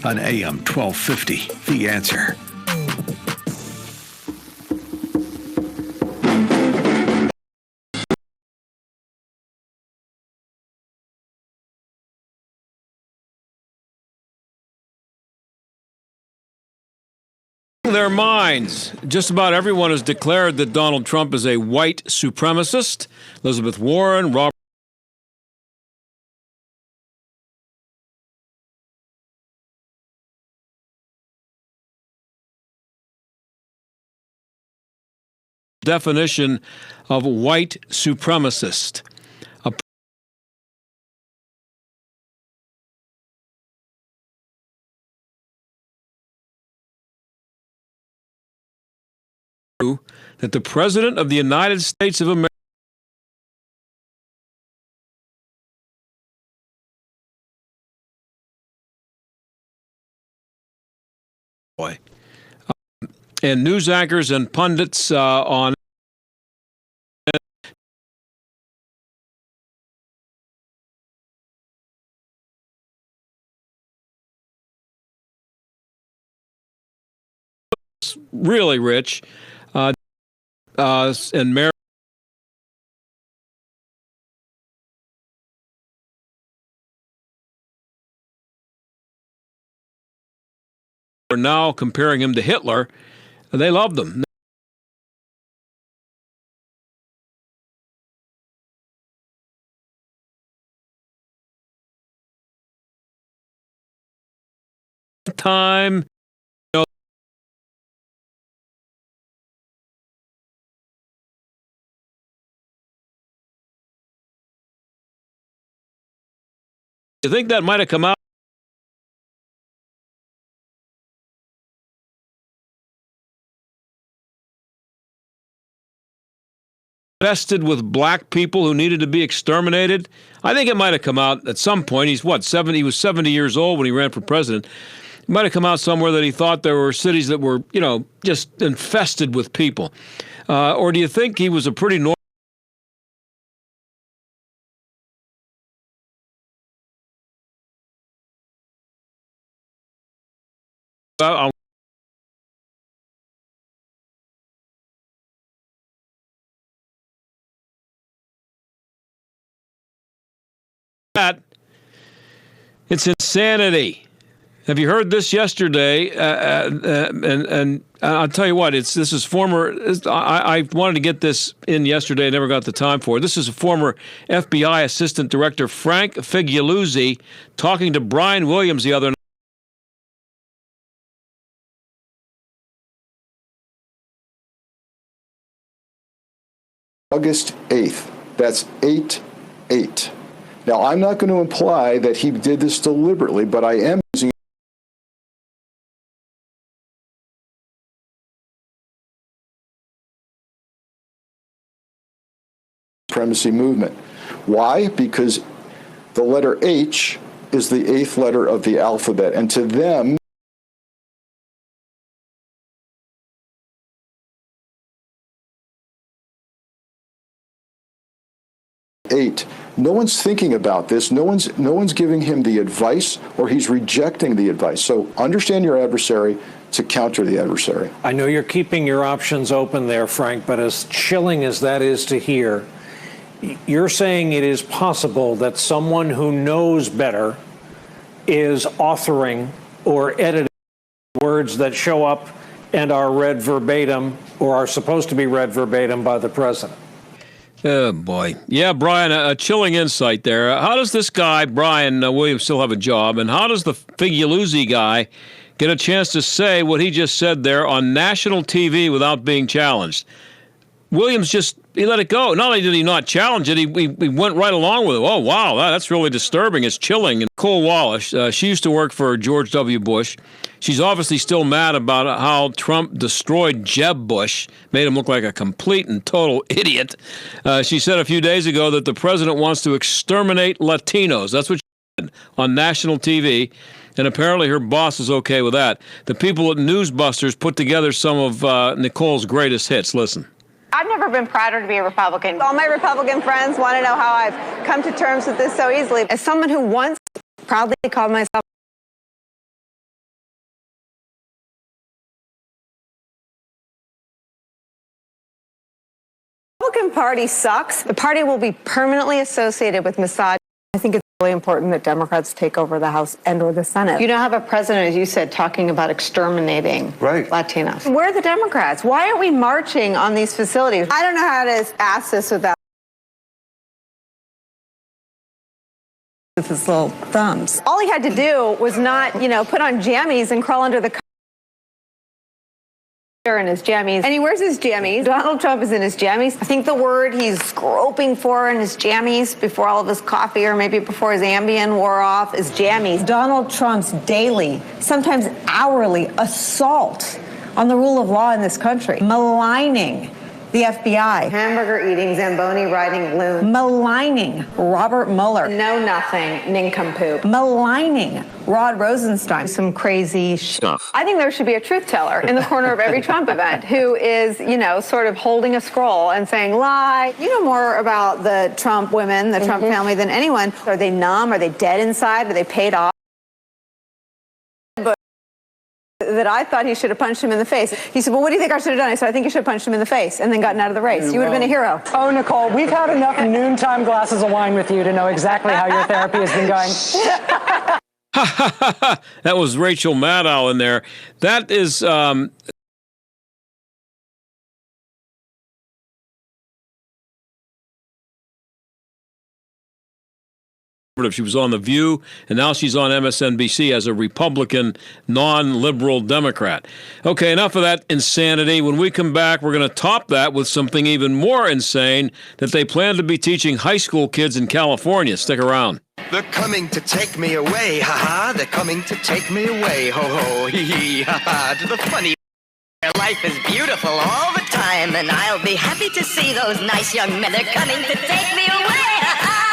On AM 1250, The Answer. Their minds. Just about everyone has declared that Donald Trump is a white supremacist. Elizabeth Warren, Robert definition of white supremacist. That the President of the United States of America and news anchors and pundits on really rich and married are now comparing him to Hitler. They loved him. Time, you know, you think that might have come out? Infested with black people who needed to be exterminated. I think it might have come out at some point. He's what, 70? He was 70 years old when he ran for president. It might have come out somewhere that he thought there were cities that were, you know, just infested with people. Or do you think he was a pretty normal? It's insanity. Have you heard this yesterday? And I'll tell you what. This is former. I wanted to get this in yesterday. Never got the time for it. This is a former FBI Assistant Director Frank Figliuzzi talking to Brian Williams the other night. August 8th. That's 8/8. Now, I'm not going to imply that he did this deliberately, but I am using the supremacy movement. Why? Because the letter H is the 8th letter of the alphabet, and to them, eight. No one's thinking about this. No one's giving him the advice, or he's rejecting the advice. So understand your adversary to counter the adversary. I know you're keeping your options open there, Frank, but as chilling as that is to hear, you're saying it is possible that someone who knows better is authoring or editing words that show up and are read verbatim or are supposed to be read verbatim by the president. Oh, boy. Yeah, Brian, a chilling insight there. How does this guy, Brian Williams, still have a job? And how does the Figliuzzi guy get a chance to say what he just said there on national TV without being challenged? Williams he let it go. Not only did he not challenge it, he went right along with it. Oh, wow, that's really disturbing. It's chilling. And Nicole Wallace, she used to work for George W. Bush. She's obviously still mad about how Trump destroyed Jeb Bush, made him look like a complete and total idiot. She said a few days ago that the president wants to exterminate Latinos. That's what she said on national TV. And apparently her boss is okay with that. The people at Newsbusters put together some of Nicole's greatest hits. Listen. I've never been prouder to be a Republican. All my Republican friends want to know how I've come to terms with this so easily. As someone who once proudly called myself the Republican Party sucks. The party will be permanently associated with misogyny. I think it's really important that Democrats take over the House and or the Senate. You don't have a president, as you said, talking about exterminating Latinos. Where are the Democrats? Why aren't we marching on these facilities? I don't know how to ask this without with his little thumbs. All he had to do was not, put on jammies and crawl under the in his jammies. And he wears his jammies. Donald Trump is in his jammies. I think the word he's groping for in his jammies before all of his coffee or maybe before his Ambien wore off is jammies. Donald Trump's daily, sometimes hourly assault on the rule of law in this country, maligning the FBI, hamburger eating, Zamboni riding loon, maligning Robert Mueller, know nothing, nincompoop, maligning Rod Rosenstein, some crazy stuff. I think there should be a truth teller in the corner of every Trump event who is, sort of holding a scroll and saying, lie. You know more about the Trump women, the Trump family than anyone. Are they numb? Are they dead inside? Are they paid off? That I thought he should have punched him in the face. He said, well, what do you think I should have done? I said, I think you should have punched him in the face and then gotten out of the race. You would have been a hero. Oh, Nicole, we've had enough noontime glasses of wine with you to know exactly how your therapy has been going. That was Rachel Maddow in there. That is... She was on The View, and now she's on MSNBC as a Republican, non-liberal Democrat. Okay, enough of that insanity. When we come back, we're going to top that with something even more insane that they plan to be teaching high school kids in California. Stick around. They're coming to take me away, ha-ha. They're coming to take me away, ho-ho, hee-hee, ha-ha. To the funny... Life is beautiful all the time, and I'll be happy to see those nice young men. They're coming to take me away, ha-ha.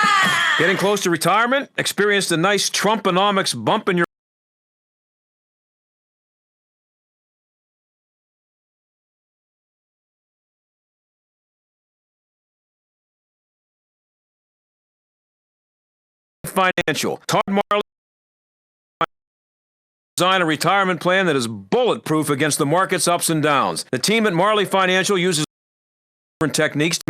Getting close to retirement? Experienced a nice Trumponomics bump in your financial. Todd Marley design a retirement plan that is bulletproof against the market's ups and downs. The team at Marley Financial uses different techniques to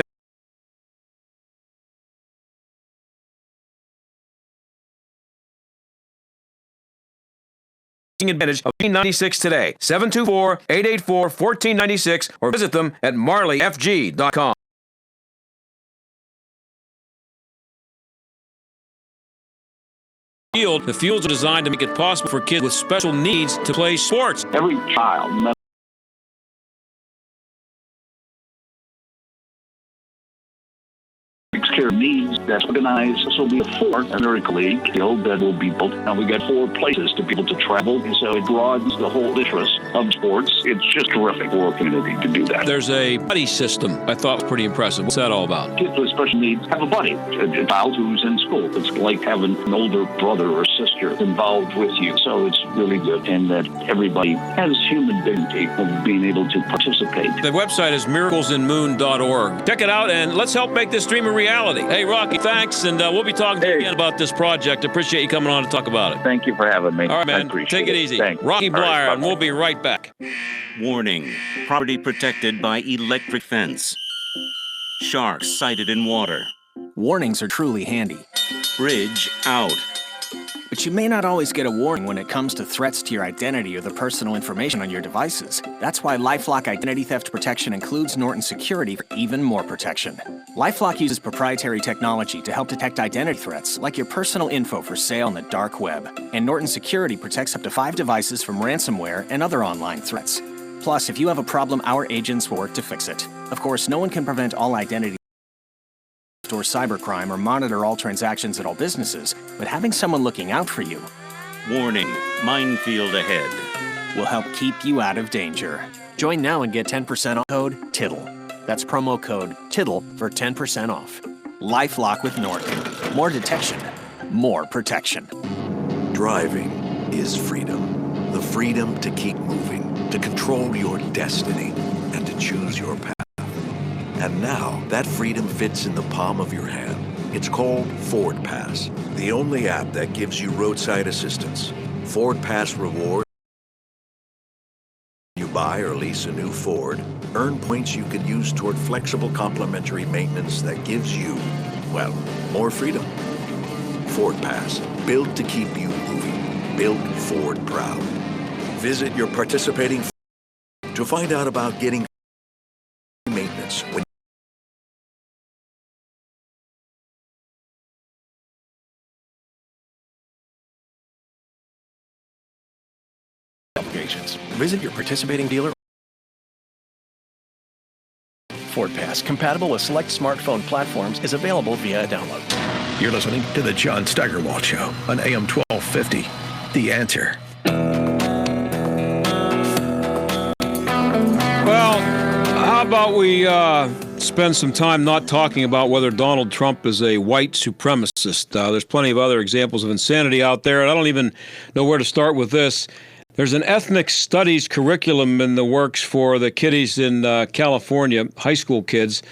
advantage of 1496 today. 724-884-1496 or visit them at marleyfg.com. The fields are designed to make it possible for kids with special needs to play sports. Every child care needs that's organized. This will be a fourth American League field that will be built. Now we got 4 places to be able to travel, so it broadens the whole interest of sports. It's just terrific for a community to do that. There's a buddy system I thought was pretty impressive. What's that all about? Kids with special needs have a buddy, a child who's in school. It's like having an older brother or sister involved with you. So it's really good, and that everybody has human dignity of being able to participate. The website is miraclesinmoon.org. Check it out, and let's help make this dream a reality. Hey, Rocky, thanks, and we'll be talking to you again about this project. Appreciate you coming on to talk about it. Thank you for having me. All right, man. Take it easy. Thanks. Rocky Blyer, right, and we'll be right back. Warning. Property protected by electric fence. Sharks sighted in water. Warnings are truly handy. Bridge out. But you may not always get a warning when it comes to threats to your identity or the personal information on your devices. That's why LifeLock Identity Theft Protection includes Norton Security for even more protection. LifeLock uses proprietary technology to help detect identity threats, like your personal info for sale on the dark web. And Norton Security protects up to 5 devices from ransomware and other online threats. Plus, if you have a problem, our agents will work to fix it. Of course, no one can prevent all identity or cybercrime or monitor all transactions at all businesses, but having someone looking out for you, Warning. Minefield ahead. will help keep you out of danger. Join now and get 10% off code TITTLE. That's promo code TITTLE for 10% off. LifeLock with Norton. More detection, more protection. Driving. is freedom. The freedom to keep moving, to control your destiny, and to choose your path. And now, that freedom fits in the palm of your hand. It's called Ford Pass, the only app that gives you roadside assistance. Ford Pass rewards. You buy or lease a new Ford, earn points you can use toward flexible complimentary maintenance that gives you, well, more freedom. Ford Pass, built to keep you moving, built Ford proud. Visit your participating to find out about getting maintenance when obligations. Visit your participating dealer. Ford Pass, compatible with select smartphone platforms, is available via a download. You're listening to The John Steigerwald Show on AM 1250. The Answer. Well, how about we spend some time not talking about whether Donald Trump is a white supremacist? There's plenty of other examples of insanity out there, and I don't even know where to start with this. There's an ethnic studies curriculum in the works for the kiddies in California, high school kids,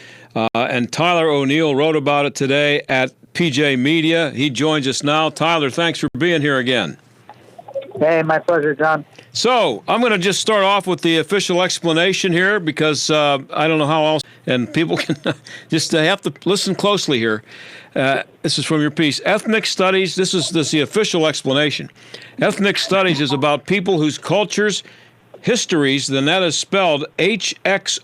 and Tyler O'Neill wrote about it today at PJ Media. He joins us now. Tyler, thanks for being here again. Hey, my pleasure, John. So I'm going to just start off with the official explanation here because I don't know how else, and people can just have to listen closely here. This is from your piece. Ethnic studies, this is the official explanation. Ethnic studies is about people whose cultures, histories, then that is spelled H-X-R-S-T-O-R-I-E-S.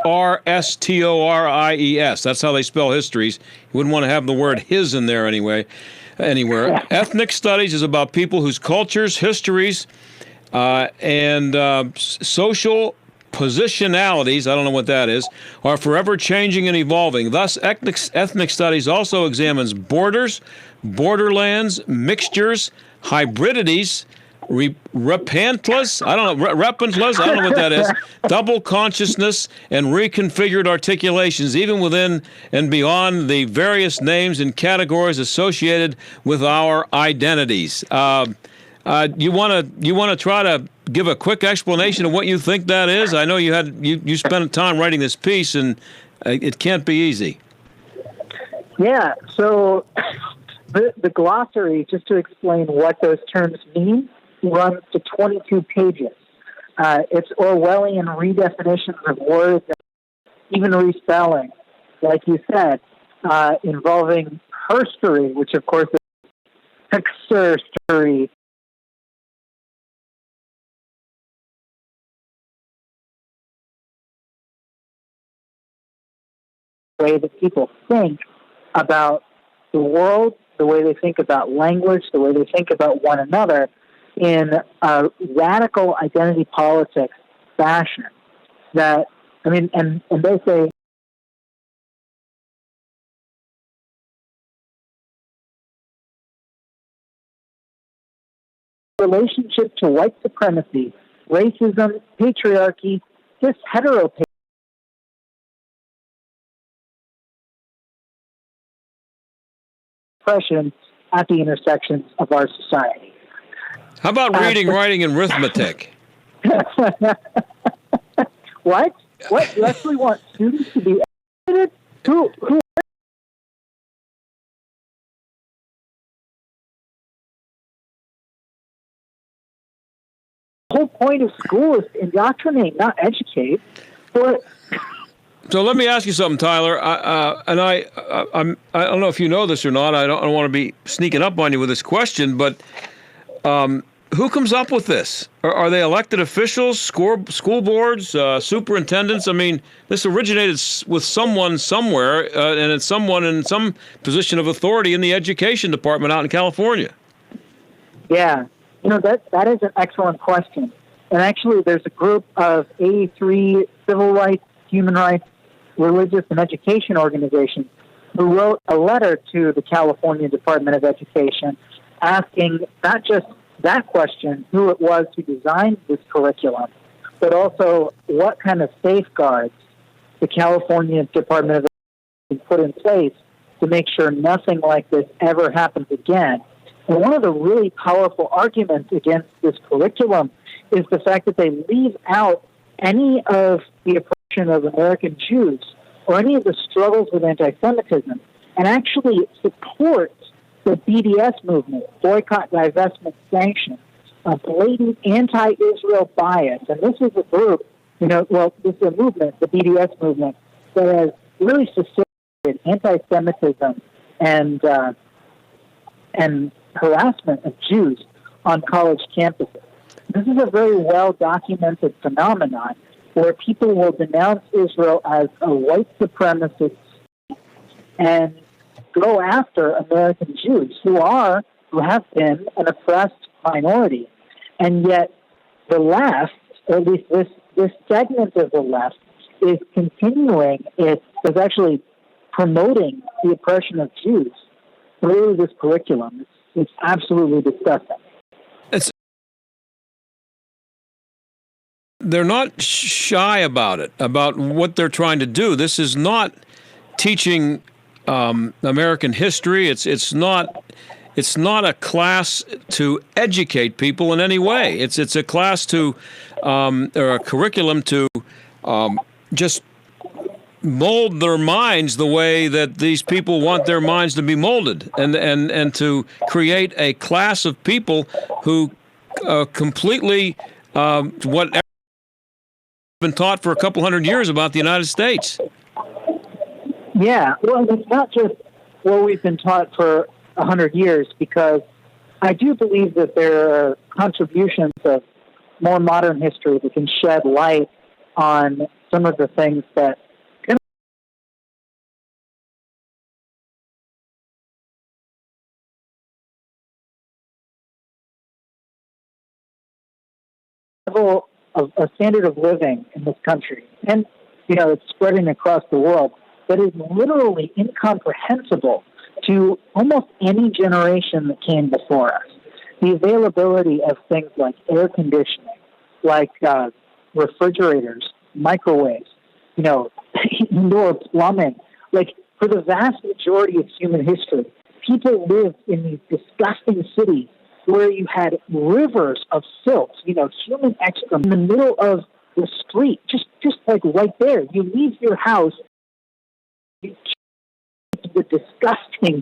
That's how they spell histories. You wouldn't want to have the word his in there anywhere. Ethnic studies is about people whose cultures, histories, and social positionalities, I don't know what that is, are forever changing and evolving. Thus, ethnic studies also examines borders, borderlands, mixtures, hybridities, repentance, I don't know what that is, double consciousness, and reconfigured articulations, even within and beyond the various names and categories associated with our identities. You want to try to give a quick explanation of what you think that is? I know you spent time writing this piece, and it can't be easy. Yeah, so the glossary, just to explain what those terms mean, runs to 22 pages. It's Orwellian redefinitions of words, even respelling, like you said, involving herstory, which of course is hexerstory, way that people think about the world, the way they think about language, the way they think about one another in a radical identity politics fashion. That, I mean, and they say relationship to white supremacy, racism, patriarchy, this heteropatriarchy, oppression at the intersections of our society. How about reading, writing, and arithmetic? What? What? You actually want students to be educated? Who? The whole point of school is to indoctrinate, not educate. But so let me ask you something, Tyler. I don't know if you know this or not. I don't want to be sneaking up on you with this question, but who comes up with this? Are they elected officials, school boards, superintendents? I mean, this originated with someone somewhere, and it's someone in some position of authority in the education department out in California. Yeah, that is an excellent question. And actually, there's a group of 83 civil rights, human rights, religious, and education organizations who wrote a letter to the California Department of Education asking not just that question, who it was who designed this curriculum, but also what kind of safeguards the California Department of Education put in place to make sure nothing like this ever happens again. And one of the really powerful arguments against this curriculum is the fact that they leave out any of the oppression of American Jews or any of the struggles with anti-Semitism, and actually supports the BDS movement, boycott, divestment, sanction, a blatant anti-Israel bias. And this is a group, this is a movement, the BDS movement, that has really facilitated anti-Semitism and harassment of Jews on college campuses. This is a very well-documented phenomenon where people will denounce Israel as a white supremacist and go after American Jews who have been an oppressed minority. And yet the left, or at least this segment of the left, is actually promoting the oppression of Jews through this curriculum. It's absolutely disgusting. They're not shy about it, about what they're trying to do. This is not teaching American history. It's not a class to educate people in any way. It's a class to or a curriculum to just mold their minds the way that these people want their minds to be molded, and to create a class of people who completely whatever been taught for a couple hundred years about the United States. Yeah, well, it's not just what we've been taught for 100 years, because I do believe that there are contributions of more modern history that can shed light on some of the things that of a standard of living in this country, and it's spreading across the world, that is literally incomprehensible to almost any generation that came before us. The availability of things like air conditioning, like refrigerators, microwaves, indoor plumbing. Like, for the vast majority of human history, people lived in these disgusting cities where you had rivers of silt, human excrement in the middle of the street, just like right there. You leave your house, the disgusting,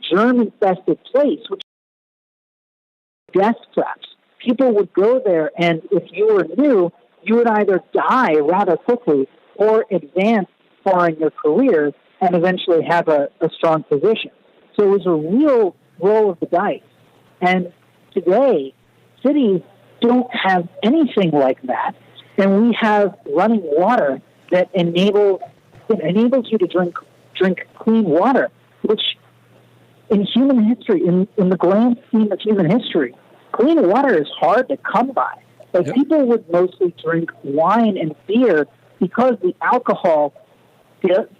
germ-infested place, which is death traps. People would go there, and if you were new, you would either die rather quickly or advance far in your career and eventually have a strong position. So it was a real roll of the dice. And today, cities don't have anything like that. And we have running water that enables you to drink clean water, which in human history, in the grand scheme of human history, clean water is hard to come by. Like, people would mostly drink wine and beer because the alcohol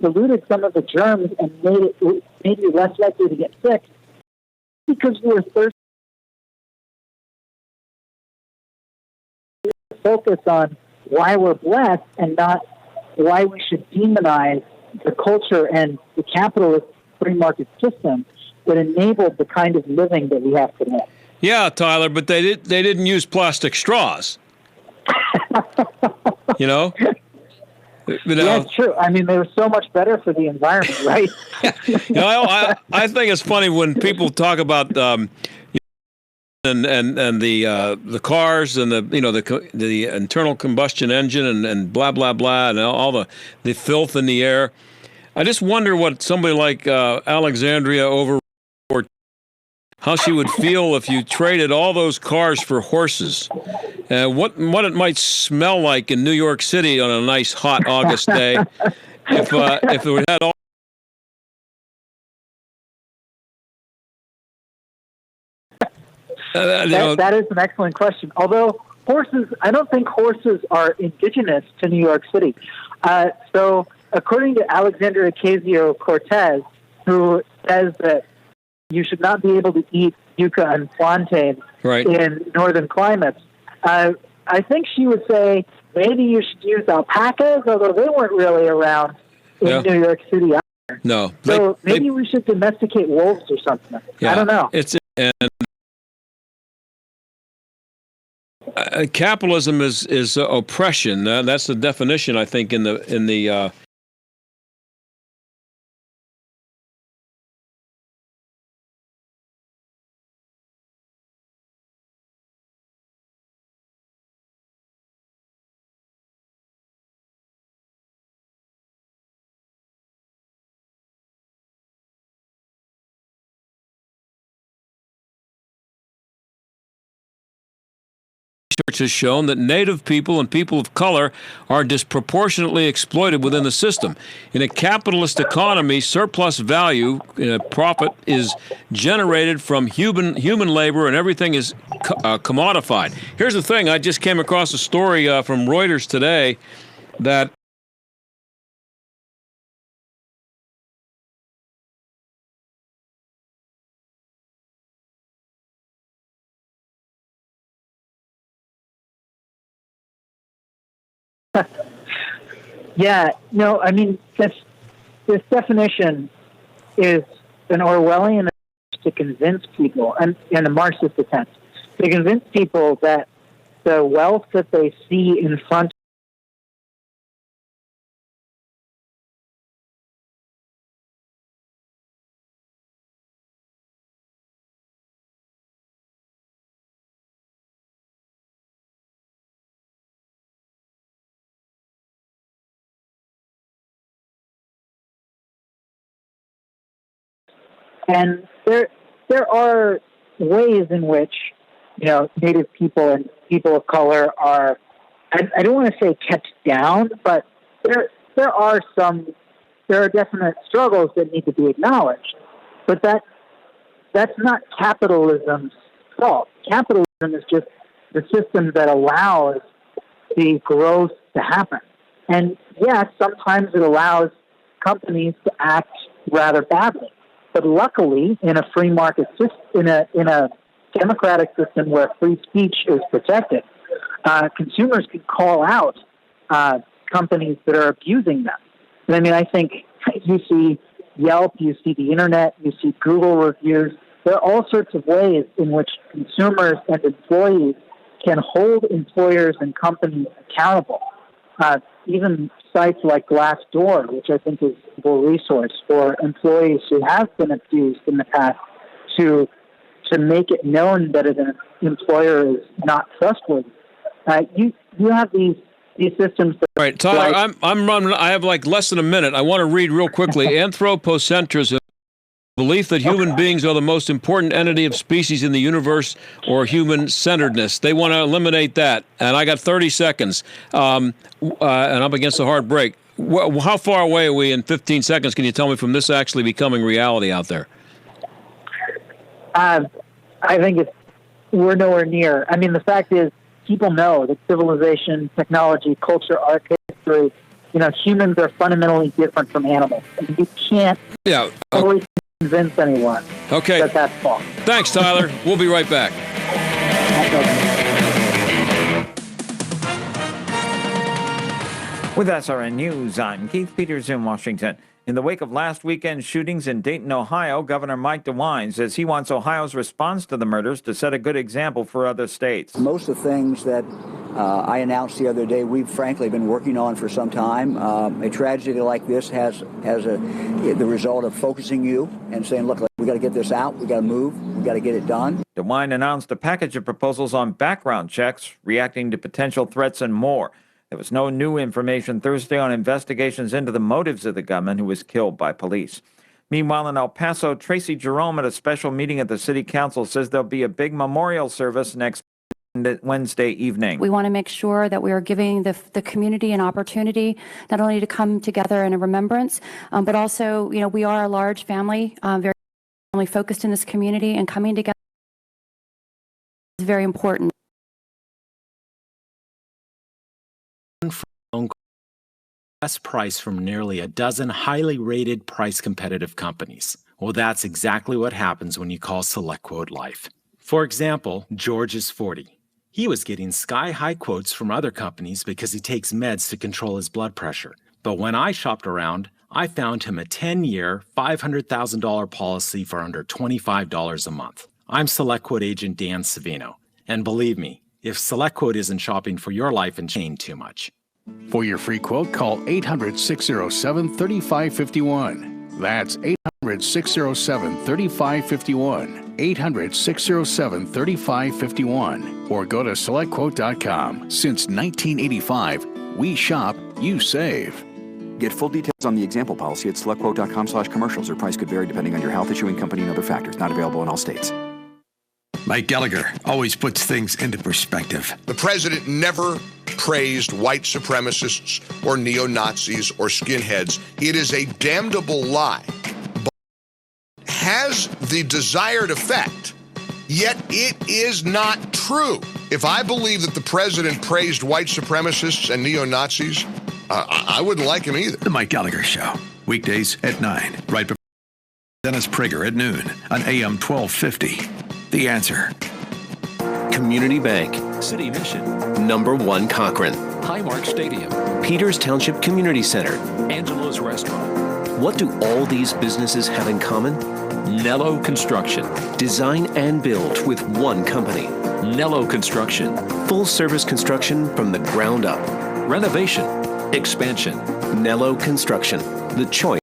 diluted some of the germs and made you less likely to get sick, because we were thirsty. Focus on why we're blessed and not why we should demonize the culture and the capitalist free market system that enabled the kind of living that we have today. Yeah, Tyler, but they didn't use plastic straws. Yeah, it's true. I mean, they were so much better for the environment, right? I think it's funny when people talk about and the cars and the internal combustion engine and blah blah blah and all the filth in the air. I just wonder what somebody like Alexandria how she would feel if you traded all those cars for horses. What it might smell like in New York City on a nice hot August day if it had all. That is an excellent question. Although horses, I don't think horses are indigenous to New York City. So according to Alexandria Ocasio-Cortez, who says that you should not be able to eat yucca and plantain in northern climates, I think she would say maybe you should use alpacas, although they weren't really around in New York City either. No. So maybe we should domesticate wolves or something. Yeah, I don't know. It's And capitalism is oppression. That's the definition, I think, in the research has shown that Native people and people of color are disproportionately exploited within the system. In a capitalist economy, surplus value, profit, is generated from human labor, and everything is commodified. Here's the thing. I just came across a story from Reuters today that Yeah, no, I mean, this definition is an Orwellian attempt to convince people, and a Marxist attempt, to convince people that the wealth that they see in front And there are ways in which, Native people and people of color are, I don't want to say kept down, but there are definite struggles that need to be acknowledged. But that's not capitalism's fault. Capitalism is just the system that allows the growth to happen. And yes, sometimes it allows companies to act rather badly. But luckily, in a free market system, in a democratic system where free speech is protected, consumers can call out companies that are abusing them. And I mean, I think you see Yelp, you see the internet, you see Google reviews. There are all sorts of ways in which consumers and employees can hold employers and companies accountable. Even sites like Glassdoor, which I think is a good resource for employees who have been abused in the past, to make it known that an employer is not trustworthy. You have these systems. All right, Tyler, I'm running. I have like less than a minute. I want to read real quickly. Anthropocentrism. Belief that human beings are the most important entity of species in the universe, or human-centeredness. They want to eliminate that. And I got 30 seconds, and I'm against a hard break. How far away are we in 15 seconds, can you tell me, from this actually becoming reality out there? I think we're nowhere near. I mean, the fact is, people know that civilization, technology, culture, art, history, humans are fundamentally different from animals. And you can't always convince anyone that that's false. Thanks, Tyler. We'll be right back. With SRN News, I'm Keith Peters in Washington. In the wake of last weekend's shootings in Dayton, Ohio, Governor Mike DeWine says he wants Ohio's response to the murders to set a good example for other states. Most of the things that I announced the other day, we've frankly been working on for some time. A tragedy like this has the result of focusing you and saying, look, we got to get this out, we got to move, we got to get it done. DeWine announced a package of proposals on background checks, reacting to potential threats, and more. There was no new information Thursday on investigations into the motives of the gunman who was killed by police. Meanwhile, in El Paso, Tracy Jerome at a special meeting at the city council says there'll be a big memorial service next Wednesday evening. We want to make sure that we are giving the community an opportunity not only to come together in a remembrance, but also, we are a large family, very family focused in this community, and coming together is very important. Best price from nearly a dozen highly rated, price competitive companies. Well, that's exactly what happens when you call SelectQuote Life. For example, George is 40. He was getting sky-high quotes from other companies because he takes meds to control his blood pressure. But when I shopped around, I found him a 10-year, $500,000 policy for under $25 a month. I'm SelectQuote agent Dan Savino. And believe me, if SelectQuote isn't shopping for your life and chain too much. For your free quote, call 800-607-3551. That's 800-607-3551. 800-607-3551. Or go to SelectQuote.com. Since 1985, we shop, you save. Get full details on the example policy at SelectQuote.com/commercials. Or price could vary depending on your health, issuing company, and other factors. Not available in all states. Mike Gallagher always puts things into perspective. The president never praised white supremacists or neo-Nazis or skinheads. It is a damnable lie. But has the desired effect, yet it is not true. If I believe that the president praised white supremacists and neo-Nazis, I wouldn't like him either. The Mike Gallagher Show, weekdays at 9, right before Dennis Prager at noon on AM 1250. The Answer. Community Bank. City Mission. Number 1 Cochrane. Highmark Stadium. Peters Township Community Center. Angelo's Restaurant. What do all these businesses have in common? Nello Construction. Design and build with one company. Nello Construction. Full service construction from the ground up. Renovation. Expansion. Nello Construction. The choice.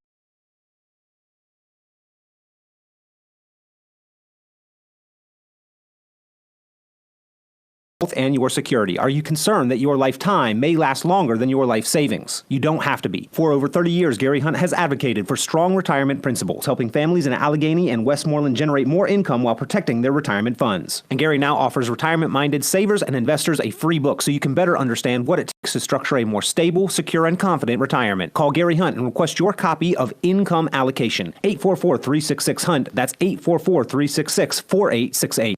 And your security. Are you concerned that your lifetime may last longer than your life savings? You don't have to be. For over 30 years, Gary Hunt has advocated for strong retirement principles, helping families in Allegheny and Westmoreland generate more income while protecting their retirement funds. And Gary now offers retirement-minded savers and investors a free book so you can better understand what it takes to structure a more stable, secure, and confident retirement. Call Gary Hunt and request your copy of Income Allocation. 844-366-HUNT. That's 844-366-4868.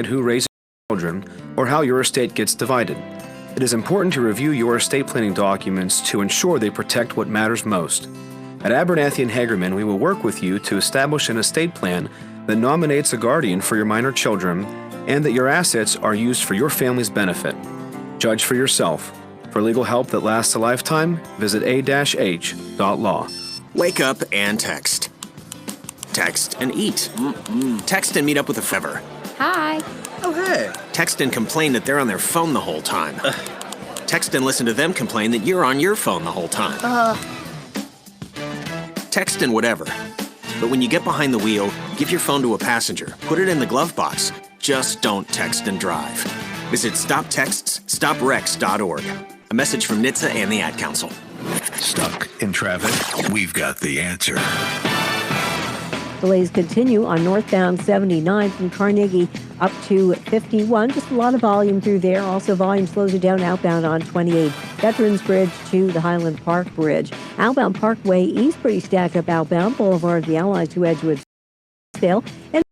Who raises children, or how your estate gets divided. It is important to review your estate planning documents to ensure they protect what matters most. At Abernathy and Hagerman, we will work with you to establish an estate plan that nominates a guardian for your minor children and that your assets are used for your family's benefit. Judge for yourself. For legal help that lasts a lifetime, visit a-h.law. Wake up and text. Text and eat. Text and meet up with a friend. Hi. Oh, hey. Text and complain that they're on their phone the whole time. Text and listen to them complain that you're on your phone the whole time. Text and whatever. But when you get behind the wheel, give your phone to a passenger. Put it in the glove box. Just don't text and drive. Visit StopTextsStopWrecks.org. A message from NHTSA and the Ad Council. Stuck in traffic? We've got the answer. Delays continue on northbound 79 from Carnegie up to 51. Just a lot of volume through there. Also, volume slows you down outbound on 28 Veterans Bridge to the Highland Park Bridge. Outbound Parkway East pretty stacked up outbound. Boulevard of the Allies to Edgewood Dale. And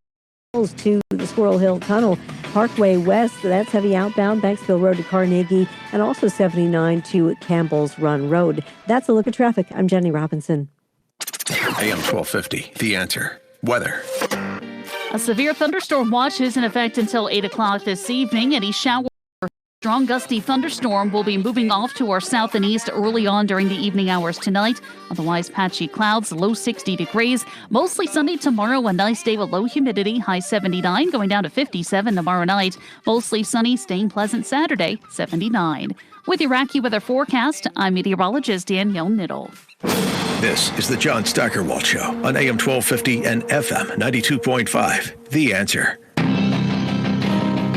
to the Squirrel Hill Tunnel. Parkway West, that's heavy outbound. Banksville Road to Carnegie. And also 79 to Campbell's Run Road. That's a look at traffic. I'm Jenny Robinson. AM 1250, The Answer. Weather. A severe thunderstorm watch is in effect until 8 o'clock this evening. Any shower or strong gusty thunderstorm will be moving off to our south and east early on during the evening hours tonight. Otherwise, patchy clouds, low 60 degrees. Mostly sunny tomorrow, a nice day with low humidity, high 79, going down to 57 tomorrow night. Mostly sunny, staying pleasant Saturday, 79. With your AccuWeather forecast, I'm meteorologist Danielle Niddle. This is the John Steigerwald Show on AM 1250 and FM 92.5. The Answer.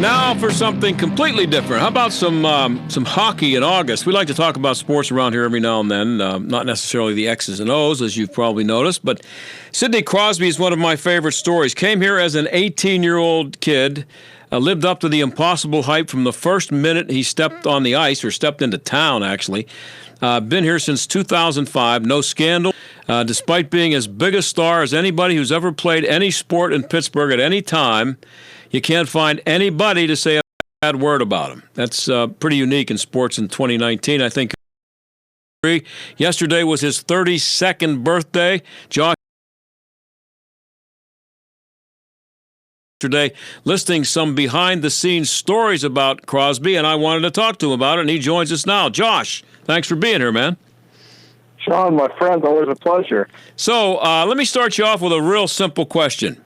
Now for something completely different. How about some hockey in August? We like to talk about sports around here every now and then, not necessarily the X's and O's, as you've probably noticed, but Sidney Crosby is one of my favorite stories. Came here as an 18-year-old kid, lived up to the impossible hype from the first minute he stepped on the ice, or stepped into town, actually. Been here since 2005, no scandal. Despite being as big a star as anybody who's ever played any sport in Pittsburgh at any time, you can't find anybody to say a bad word about him. That's pretty unique in sports in 2019, I think. Yesterday was his 32nd birthday. Josh yesterday listing some behind-the-scenes stories about Crosby, and I wanted to talk to him about it, and he joins us now. Josh, thanks for being here, man. Sean, my friend, always a pleasure. So let me start you off with a real simple question.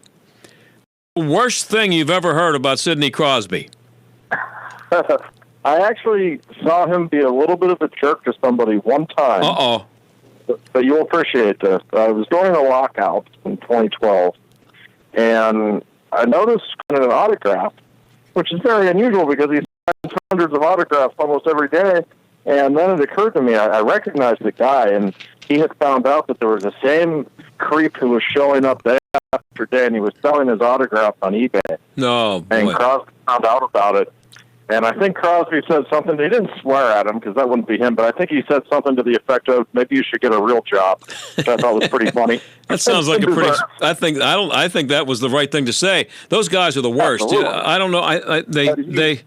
Worst thing you've ever heard about Sidney Crosby? I actually saw him be a little bit of a jerk to somebody one time. Uh-oh. But you'll appreciate this. I was during a lockout in 2012, and I noticed an autograph, which is very unusual because he signs hundreds of autographs almost every day. And then it occurred to me, I recognized the guy, and he had found out that there was the same creep who was showing up day after day, and he was selling his autograph on eBay. No, boy. And Crosby found out about it. And I think Crosby said something. He didn't swear at him because that wouldn't be him, but I think he said something to the effect of, "Maybe you should get a real job," which I thought was pretty funny. That sounds like a pretty. I think that was the right thing to say. Those guys are the worst. Absolutely. I don't know. They.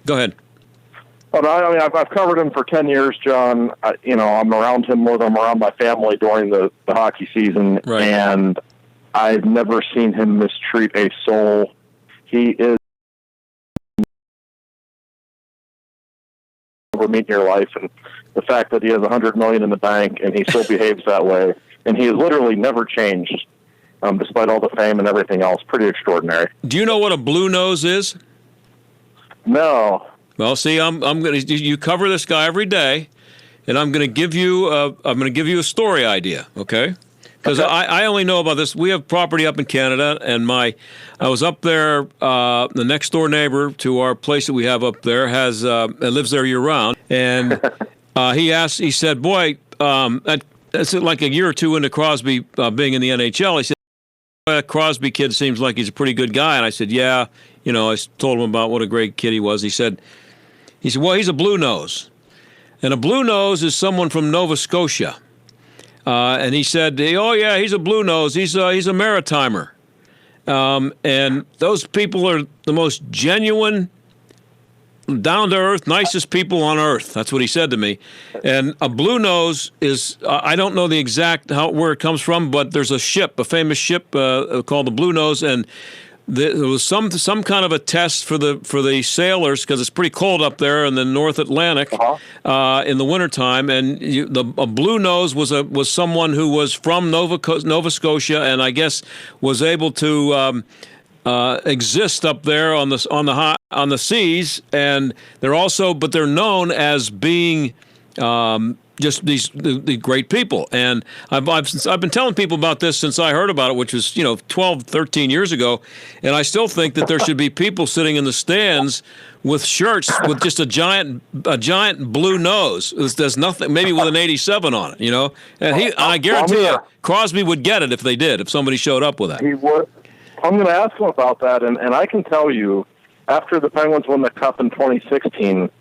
Go ahead. But I mean, I've covered him for 10 years, John. I'm around him more than I'm around my family during the hockey season, right. And I've never seen him mistreat a soul. He is meet in your life, and the fact that he has $100 million in the bank and he still behaves that way, and he has literally never changed, despite all the fame and everything else. Pretty extraordinary. Do you know what a blue nose is? No. Well, see, I'm going to. You cover this guy every day, and I'm going to give you a story idea, okay? Because I only know about this. We have property up in Canada, and I was up there. The next door neighbor to our place that we have up there lives there year round, and he said, "Boy, that's like a year or two into Crosby being in the NHL." He said, "That Crosby kid seems like he's a pretty good guy," and I said, "Yeah." I told him about what a great kid he was. He said, "Well, he's a blue nose, and a blue nose is someone from Nova Scotia." And he said, "Oh yeah, he's a blue nose. He's a maritimer." And those people are the most genuine, down to earth, nicest people on earth. That's what he said to me. And a blue nose is I don't know the exact where it comes from, but there's a famous ship called the Blue Nose, and there was some kind of a test for the sailors because it's pretty cold up there in the North Atlantic in the wintertime, and a blue nose was someone who was from Nova Scotia, and I guess was able to exist up there on the seas, and they're known as being just the great people. And I've been telling people about this since I heard about it, which was 12, 13 years ago, and I still think that there should be people sitting in the stands with shirts with just a giant blue nose. There's nothing, maybe with an 87 on it, And I guarantee you, Crosby would get it if somebody showed up with that. He would. I'm going to ask him about that, and I can tell you, after the Penguins won the Cup in 2016,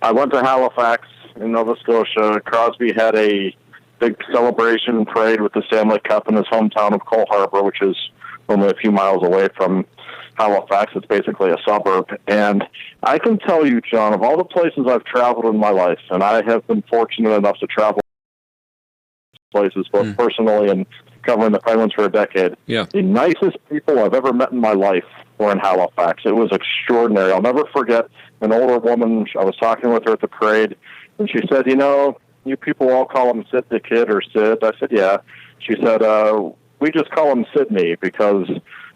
I went to Halifax in Nova Scotia. Crosby had a big celebration parade with the Stanley Cup in his hometown of Cole Harbour, which is only a few miles away from Halifax. It's basically a suburb. And I can tell you, John, of all the places I've traveled in my life, and I have been fortunate enough to travel places, both personally and covering the Penguins for a decade, the nicest people I've ever met in my life were in Halifax. It was extraordinary. I'll never forget an older woman. I was talking with her at the parade, and she said, you people all call him Sid the Kid or Sid. I said, yeah. She said, we just call him Sidney because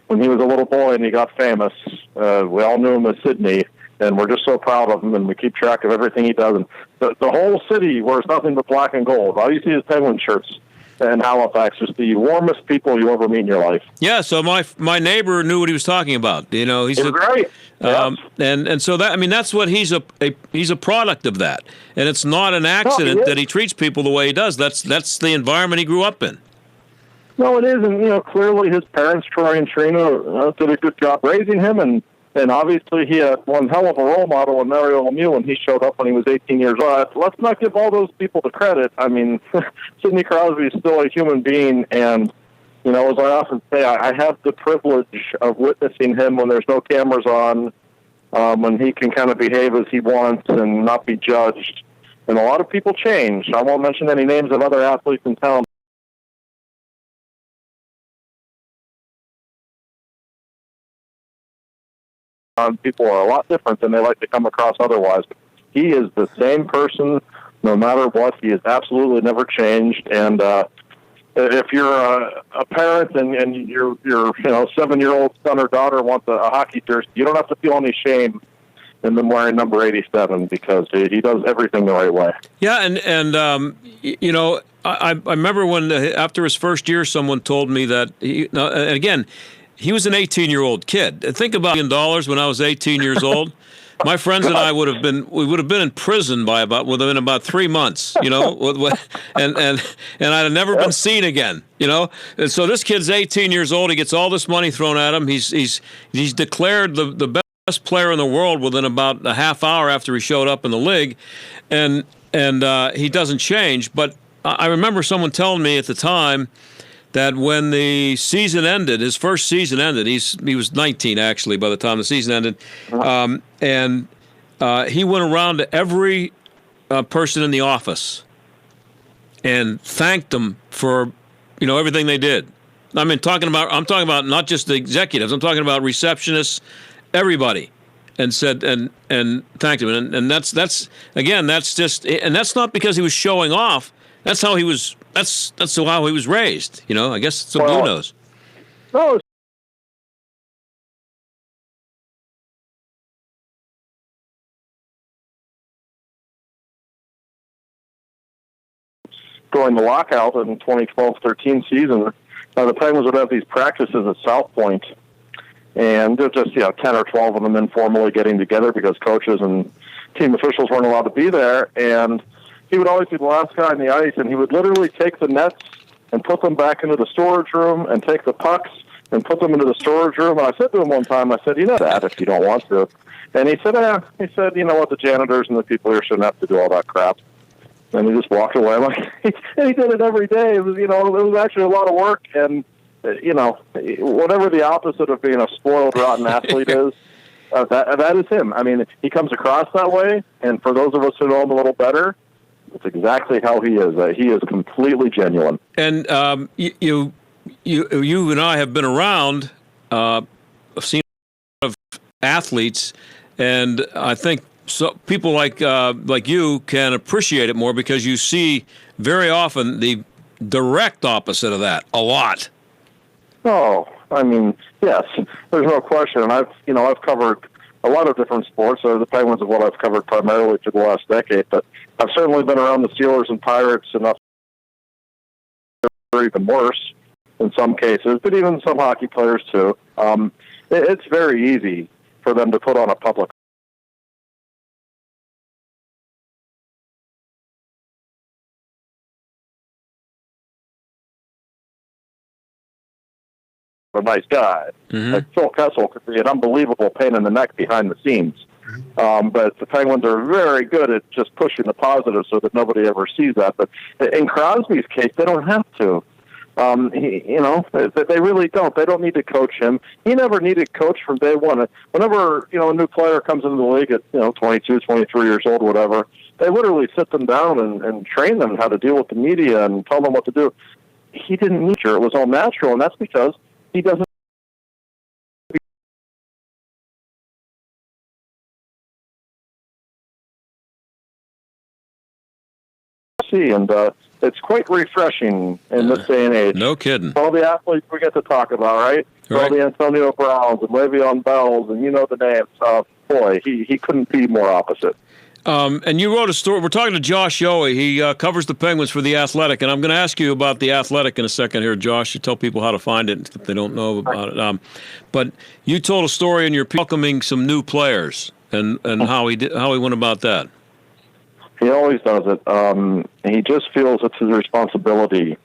when he was a little boy and he got famous, we all knew him as Sidney, and we're just so proud of him, and we keep track of everything he does. And the whole city wears nothing but black and gold. All you see is Penguin shirts. And Halifax, just the warmest people you ever meet in your life. Yeah, so my neighbor knew what he was talking about. He's great. And so that's what he's a product of that, and it's not an accident that he treats people the way he does. That's the environment he grew up in. No, it is, and clearly his parents, Troy and Trina, did a good job raising him, and obviously he had one hell of a role model in Mario Lemieux when he showed up when he was 18 years old. Let's not give all those people the credit. I mean, Sidney Crosby is still a human being, and, as I often say, I have the privilege of witnessing him when there's no cameras on, when he can kind of behave as he wants and not be judged. And a lot of people change. I won't mention any names of other athletes in town. People are a lot different than they like to come across otherwise. He is the same person no matter what. He has absolutely never changed. And if you're a parent and your 7-year-old son or daughter wants a hockey jersey, you don't have to feel any shame in them wearing number 87 because he does everything the right way. Yeah, and I remember when after his first year, someone told me that and again, he was an 18-year-old kid. Think about $1 million when I was 18 years old. My friends and I would have been in prison within about 3 months, and I'd have never been seen again, And so this kid's 18 years old. He gets all this money thrown at him. He's declared the best player in the world within about a half hour after he showed up in the league, and he doesn't change. But I remember someone telling me at the time that when the season ended, his first season ended, he was 19 actually by the time the season ended, and he went around to every person in the office and thanked them for everything they did. I'm talking about not just the executives. I'm talking about receptionists, everybody, and said and thanked him. And that's just, and that's not because he was showing off. That's how he was. That's how he was raised. I guess it's a blue nose. No. During the lockout in 2012-13 season, the Penguins would have these practices at South Point, and they're just 10 or 12 of them informally getting together because coaches and team officials weren't allowed to be there, and he would always be the last guy on the ice, and he would literally take the nets and put them back into the storage room and take the pucks and put them into the storage room. And I said to him one time, I said, that if you don't want to. And he said, He said, you know what, the janitors and the people here shouldn't have to do all that crap. And he just walked away. And he did it every day. It was, it was actually a lot of work. And, whatever the opposite of being a spoiled, rotten athlete is, that is him. I mean, he comes across that way. And for those of us who know him a little better, it's exactly how he is. He is completely genuine. And you and I have been around. I've seen a lot of athletes, and I think people like you can appreciate it more because you see very often the direct opposite of that a lot. Oh, I mean, yes, there's no question. And I've covered a lot of different sports. The Penguins are what I've covered primarily for the last decade, but I've certainly been around the Steelers and Pirates enough, or even worse in some cases, but even some hockey players too. It's very easy for them to put on a public a nice guy. Mm-hmm. Like Phil Kessel could be an unbelievable pain in the neck behind the scenes. But the Penguins are very good at just pushing the positive so that nobody ever sees that. But in Crosby's case, they don't have to. They really don't. They don't need to coach him. He never needed coach from day one. Whenever, a new player comes into the league at, 22, 23 years old, whatever, they literally sit them down and train them how to deal with the media and tell them what to do. He didn't need her. It was all natural, and that's because he doesn't see, and it's quite refreshing in this day and age. No kidding. All the athletes we get to talk about, right? All the Antonio Browns and Le'Veon Bells, and the names. Boy, he couldn't be more opposite. And you wrote a story. We're talking to Josh Yohe. He covers the Penguins for The Athletic, and I'm going to ask you about The Athletic in a second here, Josh. You tell people how to find it if they don't know about it. But you told a story in your welcoming some new players and how he went about that. He always does it. He just feels it's his responsibility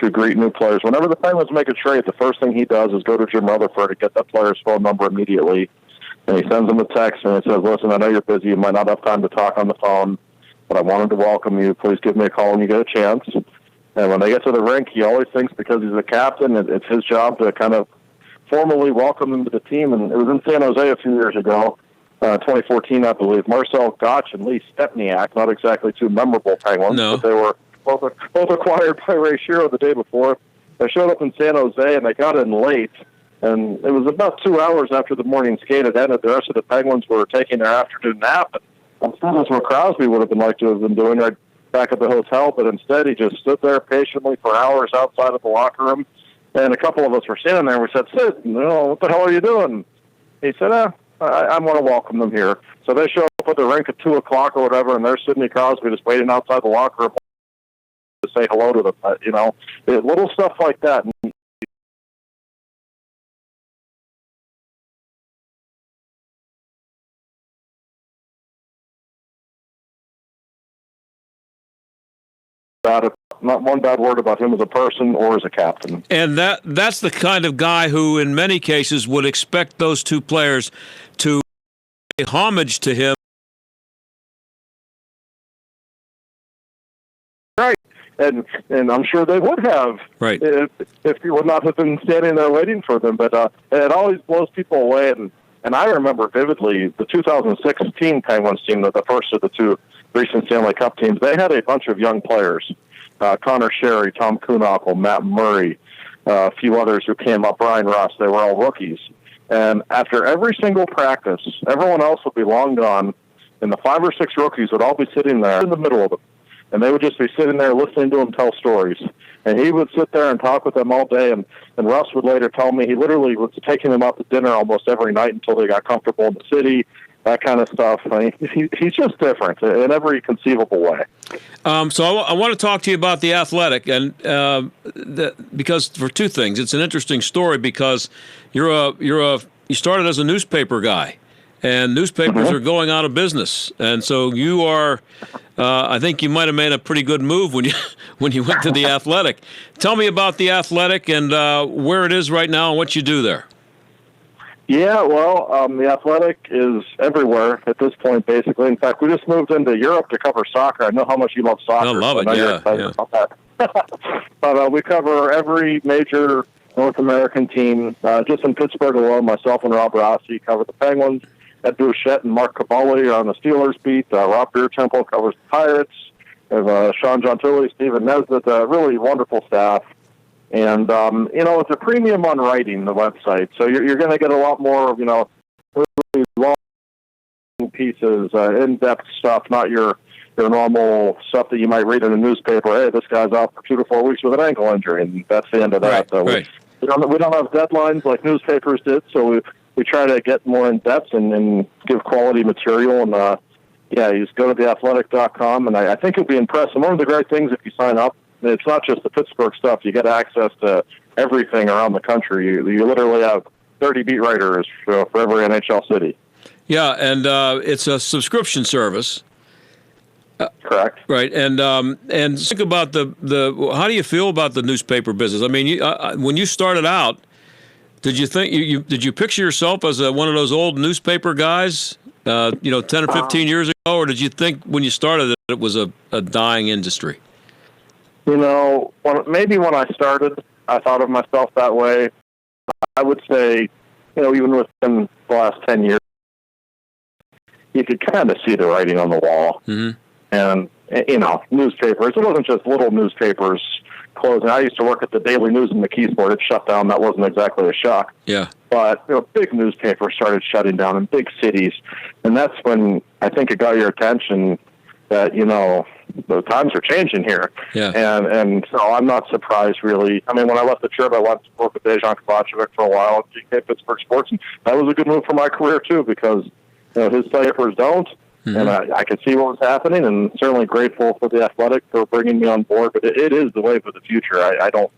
to greet new players. Whenever the Penguins make a trade, the first thing he does is go to Jim Rutherford and get that player's phone number immediately. And he sends him a text and he says, listen, I know you're busy. You might not have time to talk on the phone, but I wanted to welcome you. Please give me a call when you get a chance. And when they get to the rink, he always thinks because he's the captain, it's his job to kind of formally welcome him to the team. And it was in San Jose a few years ago, 2014, I believe. Marcel Gotch and Lee Stepniak, not exactly two memorable Penguins, but they were both acquired by Ray Shero the day before. They showed up in San Jose, and they got in late. And it was about 2 hours after the morning skate had ended. The rest of the Penguins were taking their afternoon nap. And That's what Crosby would have been like to have been doing right back at the hotel, but instead he just stood there patiently for hours outside of the locker room. And a couple of us were standing there, and we said, "Sid, what the hell are you doing?" He said, I want to welcome them here. So they show up at the rink at 2 o'clock or whatever, and there's Sidney Crosby just waiting outside the locker room to say hello to them. Little stuff like that. Not one bad word about him as a person or as a captain. And that's the kind of guy who, in many cases, would expect those two players to pay homage to him. Right. And I'm sure they would have, right, if he would not have been standing there waiting for them. But it always blows people away. And I remember vividly the 2016 Penguins team, the first of the two recent Stanley Cup teams. They had a bunch of young players. Connor Sherry, Tom Kuhnhackl, Matt Murray, a few others who came up, Brian Russ. They were all rookies. And after every single practice, everyone else would be long gone, and the 5 or 6 rookies would all be sitting there in the middle of them. And they would just be sitting there listening to him tell stories. And he would sit there and talk with them all day. And Russ would later tell me he literally was taking them out to dinner almost every night until they got comfortable in the city, that kind of stuff. I mean, he's just different in every conceivable way. So I want to talk to you about the Athletic, and because for two things, it's an interesting story because you started as a newspaper guy, and newspapers are going out of business, and so you are. I think you might have made a pretty good move when you went to the Athletic. Tell me about the Athletic and where it is right now and what you do there. Yeah, well, the Athletic is everywhere at this point, basically. In fact, we just moved into Europe to cover soccer. I know how much you love soccer. I love it, You're excited about that. But we cover every major North American team. Just in Pittsburgh alone, myself and Rob Rossi cover the Penguins. Ed Bouchette and Mark Caboli are on the Steelers beat. Rob Beertemple covers the Pirates. We have Sean Gentili, Stephen Nesbitt, a really wonderful staff. And, it's a premium on writing, the website. So you're going to get a lot more, really long pieces, in-depth stuff, not your normal stuff that you might read in a newspaper. Hey, this guy's out for 2 to 4 weeks with an ankle injury, and that's the end of that. So we don't have deadlines like newspapers did, so we try to get more in-depth and give quality material. And, you just go to theathletic.com, and I think you'll be impressed. And one of the great things, if you sign up, it's not just the Pittsburgh stuff. You get access to everything around the country. You literally have 30 beat writers for every NHL city. Yeah, and it's a subscription service. Correct. Right, and think about the how do you feel about the newspaper business? I mean, when you started out, did you think did you picture yourself as one of those old newspaper guys, 10 or 15 years ago, or did you think when you started that it was a dying industry? Maybe when I started, I thought of myself that way. I would say, even within the last 10 years, you could kind of see the writing on the wall. Mm-hmm. And, newspapers, it wasn't just little newspapers closing. I used to work at the Daily News in McKeesport. It shut down. That wasn't exactly a shock. Yeah. But, big newspapers started shutting down in big cities. And that's when I think it got your attention that, the times are changing here. Yeah. And so I'm not surprised, really. I mean, when I left the trip, I went to work with Dejan Kovacevic for a while at GK Pittsburgh Sports, and that was a good move for my career, too, because his papers don't, and I could see what was happening, and certainly grateful for the Athletic for bringing me on board, but it is the wave of the future. I don't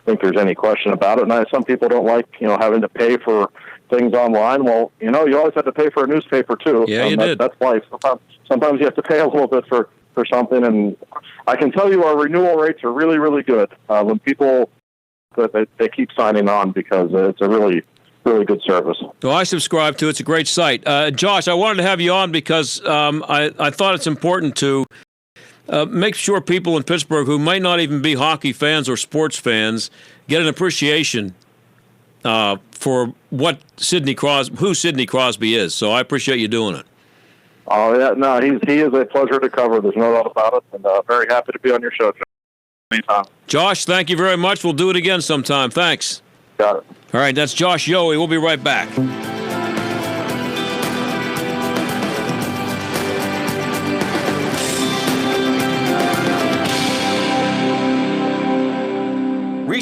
think there's any question about it, and some people don't like, having to pay for things online. Well, you always have to pay for a newspaper, too. Yeah, you did. That's life. Sometimes you have to pay a little bit for something, and I can tell you our renewal rates are really, really good. When people, they keep signing on because it's a really, really good service. Well, I subscribe to it. It's a great site. Josh, I wanted to have you on because I thought it's important to make sure people in Pittsburgh who might not even be hockey fans or sports fans get an appreciation for who Sidney Crosby is. So I appreciate you doing it. Oh, yeah, no, he is a pleasure to cover. There's no doubt about it, and very happy to be on your show, Josh. Anytime. Josh, thank you very much. We'll do it again sometime. Thanks. Got it. All right, that's Josh Yohe. We'll be right back.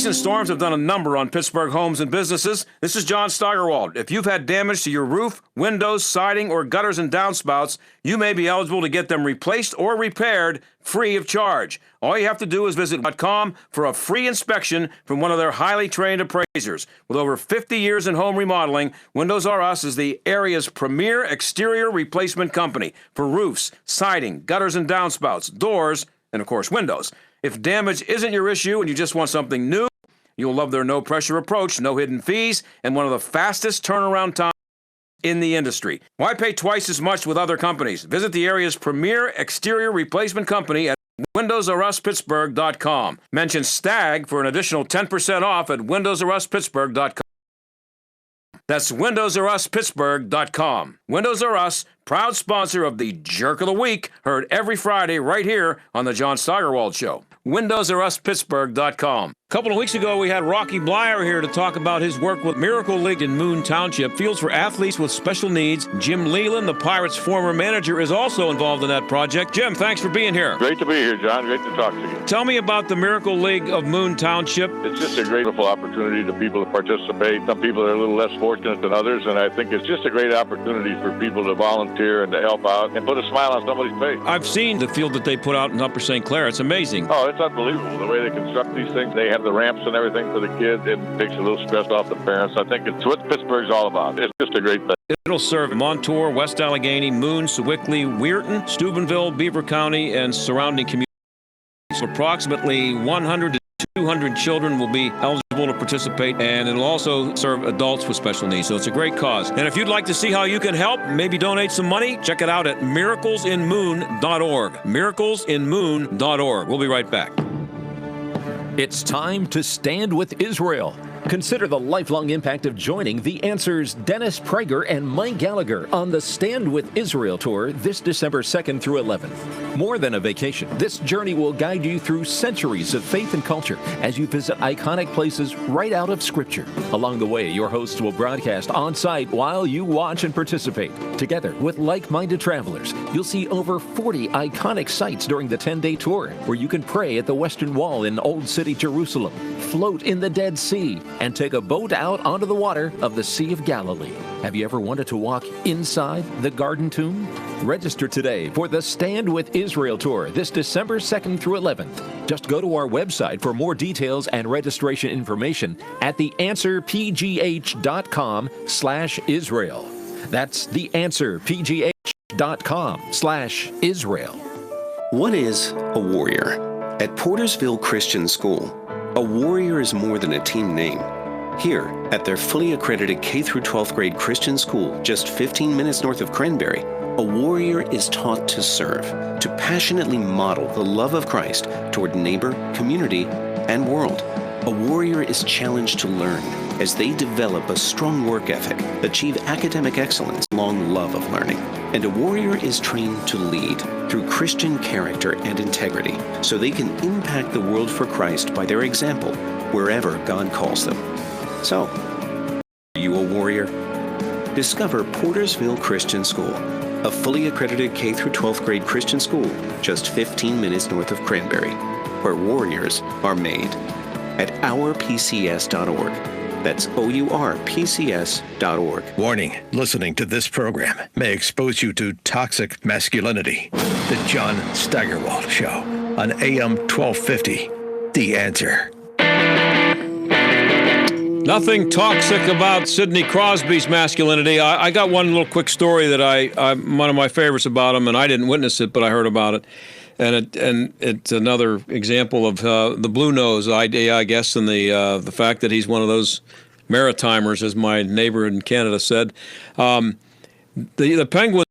Recent storms have done a number on Pittsburgh homes and businesses. This is John Steigerwald. If you've had damage to your roof, windows, siding, or gutters and downspouts, you may be eligible to get them replaced or repaired free of charge. All you have to do is visit .com for a free inspection from one of their highly trained appraisers. With over 50 years in home remodeling, Windows R Us is the area's premier exterior replacement company for roofs, siding, gutters and downspouts, doors, and of course windows. If damage isn't your issue and you just want something new, you'll love their no-pressure approach, no hidden fees, and one of the fastest turnaround times in the industry. Why pay twice as much with other companies? Visit the area's premier exterior replacement company at windowsruspittsburgh.com. Mention STAG for an additional 10% off at windowsruspittsburgh.com. That's windowsruspittsburgh.com. Windows R Us, proud sponsor of the Jerk of the Week, heard every Friday right here on the John Steigerwald Show. windowsruspittsburgh.com. A couple of weeks ago, we had Rocky Blyer here to talk about his work with Miracle League in Moon Township, Fields for Athletes with Special Needs. Jim Leland, the Pirates' former manager, is also involved in that project. Jim, thanks for being here. Great to be here, John. Great to talk to you. Tell me about the Miracle League of Moon Township. It's just a great opportunity to people to participate. Some people are a little less fortunate than others, and I think it's just a great opportunity for people to volunteer and to help out and put a smile on somebody's face. I've seen the field that they put out in Upper St. Clair. It's amazing. Oh, it's unbelievable. The way they construct these things, they have the ramps and everything for the kids. It takes a little stress off the parents. I think it's what Pittsburgh's all about. It's just a great thing. It'll serve Montour, West Allegheny, Moon, Sewickley, Weirton, Steubenville, Beaver County, and surrounding communities. So approximately 100 to 200 children will be eligible to participate, and it'll also serve adults with special needs. So it's a great cause. And if you'd like to see how you can help, maybe donate some money, check it out at miraclesinmoon.org. Miraclesinmoon.org. We'll be right back. It's time to stand with Israel. Consider the lifelong impact of joining The Answer's Dennis Prager and Mike Gallagher on the Stand with Israel tour this December 2nd through 11th. More than a vacation, this journey will guide you through centuries of faith and culture as you visit iconic places right out of Scripture. Along the way, your hosts will broadcast on site while you watch and participate. Together with like-minded travelers, you'll see over 40 iconic sites during the 10-day tour, where you can pray at the Western Wall in Old City, Jerusalem, float in the Dead Sea, and take a boat out onto the water of the Sea of Galilee. Have you ever wanted to walk inside the Garden Tomb? Register today for the Stand with Israel tour this December 2nd through 11th. Just go to our website for more details and registration information at theanswerpgh.com/Israel. That's theanswerpgh.com/Israel. What is a warrior? At Portersville Christian School, a warrior is more than a team name. Here, at their fully accredited K-12th grade Christian school, just 15 minutes north of Cranberry, a warrior is taught to serve, to passionately model the love of Christ toward neighbor, community, and world. A warrior is challenged to learn as they develop a strong work ethic, achieve academic excellence, long love of learning. And a warrior is trained to lead through Christian character and integrity so they can impact the world for Christ by their example wherever God calls them. So, are you a warrior? Discover Portersville Christian School, a fully accredited K-12th grade Christian school just 15 minutes north of Cranberry, where warriors are made. At ourpcs.org. That's OURPCS.org. Warning, listening to this program may expose you to toxic masculinity. The John Steigerwald Show on AM 1250. The Answer. Nothing toxic about Sidney Crosby's masculinity. I got one little quick story that one of my favorites about him, and I didn't witness it, but I heard about it. And it's another example of the blue nose idea, I guess, and the fact that he's one of those Maritimers, as my neighbor in Canada said. The Penguins,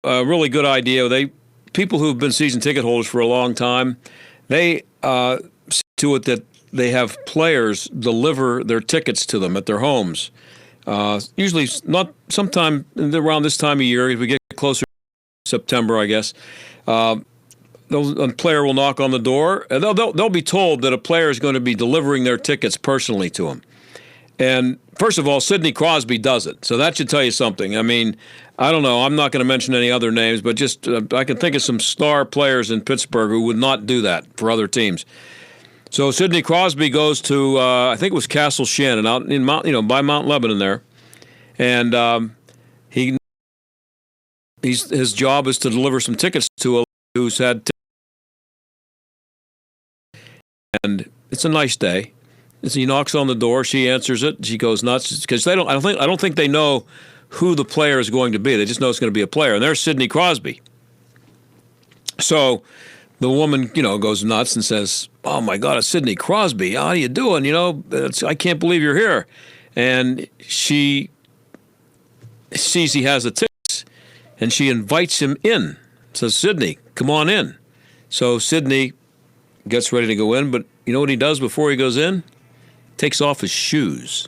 a really good idea. People who've been season ticket holders for a long time, they see to it that they have players deliver their tickets to them at their homes. Usually, not sometime around this time of year, as we get closer to September, I guess. A player will knock on the door, and they'll be told that a player is going to be delivering their tickets personally to them. And first of all, Sidney Crosby does it, so that should tell you something. I mean, I don't know. I'm not going to mention any other names, but just I can think of some star players in Pittsburgh who would not do that for other teams. So Sidney Crosby goes to, I think it was Castle Shannon, out in by Mount Lebanon there, and his job is to deliver some tickets to a who's had and it's a nice day. As he knocks on the door, she answers it. She goes nuts because I don't think they know who the player is going to be. They just know it's going to be a player, and there's Sidney Crosby. So the woman, goes nuts and says, "Oh my God, it's Sidney Crosby. How are you doing? I can't believe you're here." And she sees he has the tickets, and she invites him in. Says, "Sidney, come on in." So Sidney gets ready to go in, but you know what he does before he goes in? Takes off his shoes.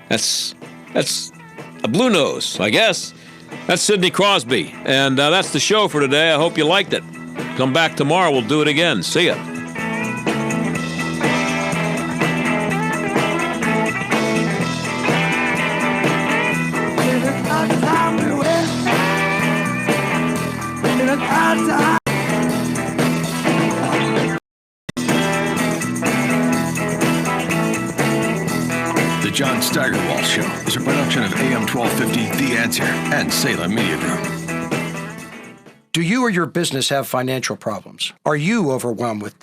That's a blue nose, I guess. That's Sidney Crosby. And that's the show for today. I hope you liked it. Come back tomorrow. We'll do it again. See ya. The John Steigerwald Show is a production of AM 1250, The Answer, and Salem Media Group. Do you or your business have financial problems? Are you overwhelmed with debt?